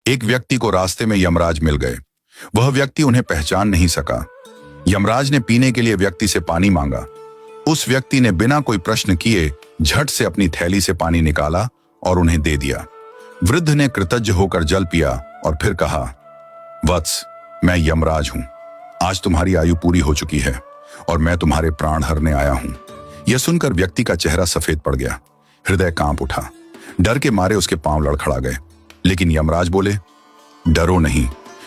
एक व्यक्ति को रास्ते में यमराज मिल गए। वह व्यक्ति उन्हें पहचान नहीं सका। यमराज ने पीने के लिए व्यक्ति से पानी मांगा। उस व्यक्ति ने बिना कोई प्रश्न किए झट से अपनी थैली से पानी निकाला और उन्हें दे दिया। वृद्ध ने कृतज्ञ होकर जल पिया और फिर कहा, वत्स, मैं यमराज हूं। आज तुम्हारी आयु पूरी हो चुकी है और मैं तुम्हारे प्राण हरने आया हूं। यह सुनकर व्यक्ति का चेहरा सफेद पड़ गया। हृदय कांप उठा। डर के मारे उसके पांव लड़खड़ा गए। लेकिन यमराज बोले, डरो नहीं,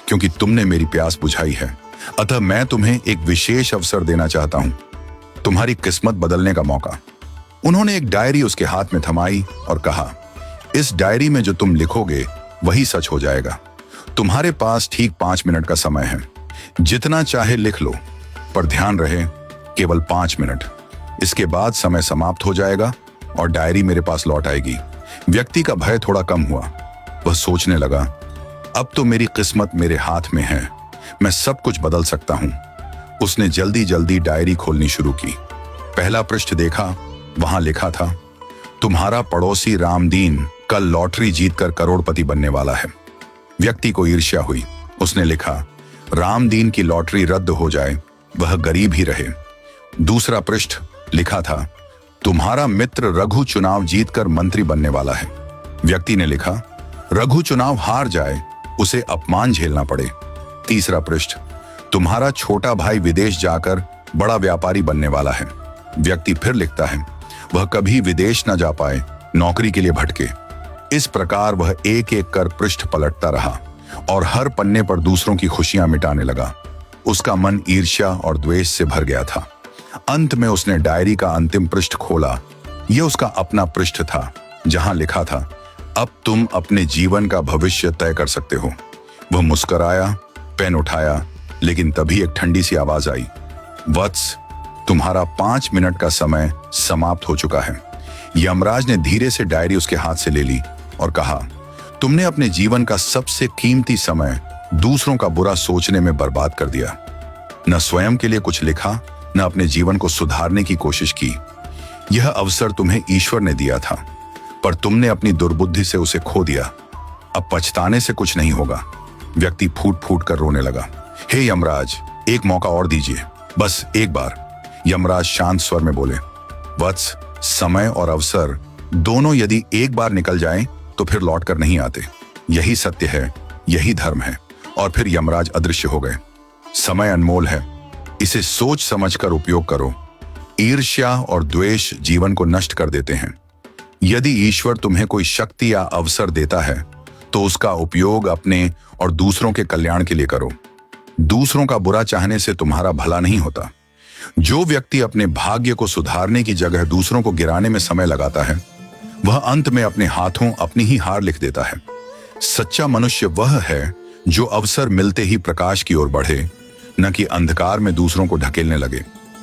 क्योंकि तुमने मेरी प्यास बुझाई है। अतः मैं तुम्हें एक विशेष अवसर देना चाहता हूं, तुम्हारी किस्मत बदलने का मौका। उन्होंने एक डायरी उसके हाथ में थमाई और कहा, इस डायरी में जो तुम लिखोगे वही सच हो जाएगा। तुम्हारे पास ठीक 5 मिनट का समय है। जितना चाहे लिख लो, पर ध्यान रहे केवल 5 मिनट। इसके बाद समय समाप्त हो जाएगा और डायरी मेरे पास लौट आएगी। व्यक्ति का भय थोड़ा कम हुआ। वह सोचने लगा, अब तो मेरी किस्मत मेरे हाथ में है, मैं सब कुछ बदल सकता हूं। उसने जल्दी जल्दी डायरी खोलनी शुरू की। पहला पृष्ठ देखा। वहां लिखा था, तुम्हारा पड़ोसी रामदीन कल लॉटरी जीतकर करोड़पति बनने वाला है। व्यक्ति को ईर्ष्या हुई। उसने लिखा, रामदीन की लॉटरी रद्द हो जाए, वह गरीब ही रहे। दूसरा पृष्ठ लिखा था, तुम्हारा मित्र रघु चुनाव जीतकर मंत्री बनने वाला है। व्यक्ति ने लिखा, रघु चुनाव हार जाए, उसे अपमान झेलना पड़े। तीसरा पृष्ठ, तुम्हारा छोटा भाई विदेश जाकर बड़ा व्यापारी बनने वाला है। व्यक्ति फिर लिखता है, वह कभी विदेश न जा पाए, नौकरी के लिए भटके। इस प्रकार वह एक एक कर पृष्ठ पलटता रहा और हर पन्ने पर दूसरों की खुशियां मिटाने लगा। उसका मन ईर्ष्या और द्वेष से भर गया था। अंत में उसने डायरी का अंतिम पृष्ठ खोला। यह उसका अपना पृष्ठ था, जहां लिखा था, अब तुम अपने जीवन का भविष्य तय कर सकते हो। वह मुस्कुराया, पेन उठाया, लेकिन तभी एक ठंडी सी आवाज आई, वत्स, तुम्हारा 5 मिनट का समय समाप्त हो चुका है। यमराज ने धीरे से डायरी उसके हाथ से ले ली और कहा, तुमने अपने जीवन का सबसे कीमती समय दूसरों का बुरा सोचने में बर्बाद कर दिया। न स्वयं के लिए कुछ लिखा, न अपने जीवन को सुधारने की कोशिश की। यह अवसर तुम्हें ईश्वर ने दिया था, पर तुमने अपनी दुर्बुद्धि से उसे खो दिया। अब पछताने से कुछ नहीं होगा। व्यक्ति फूट फूट कर रोने लगा। हे यमराज, एक मौका और दीजिए, बस एक बार। यमराज शांत स्वर में बोले, वत्स, समय और अवसर दोनों यदि एक बार निकल जाएं तो फिर लौट कर नहीं आते। यही सत्य है, यही धर्म है। और फिर यमराज अदृश्य हो गए। समय अनमोल है, इसे सोच समझकर उपयोग करो। ईर्ष्या और द्वेष जीवन को नष्ट कर देते हैं। यदि ईश्वर तुम्हें कोई शक्ति या अवसर देता है तो उसका उपयोग अपने और दूसरों के कल्याण के लिए करो। दूसरों का बुरा चाहने से तुम्हारा भला नहीं होता। जो व्यक्ति अपने भाग्य को सुधारने की जगह दूसरों को गिराने में समय लगाता है, वह अंत में अपने हाथों अपनी ही हार लिख देता है। सच्चा मनुष्य वह है जो अवसर मिलते ही प्रकाश की ओर बढ़े, न कि अंधकार में दूसरों को ढकेलने लगे।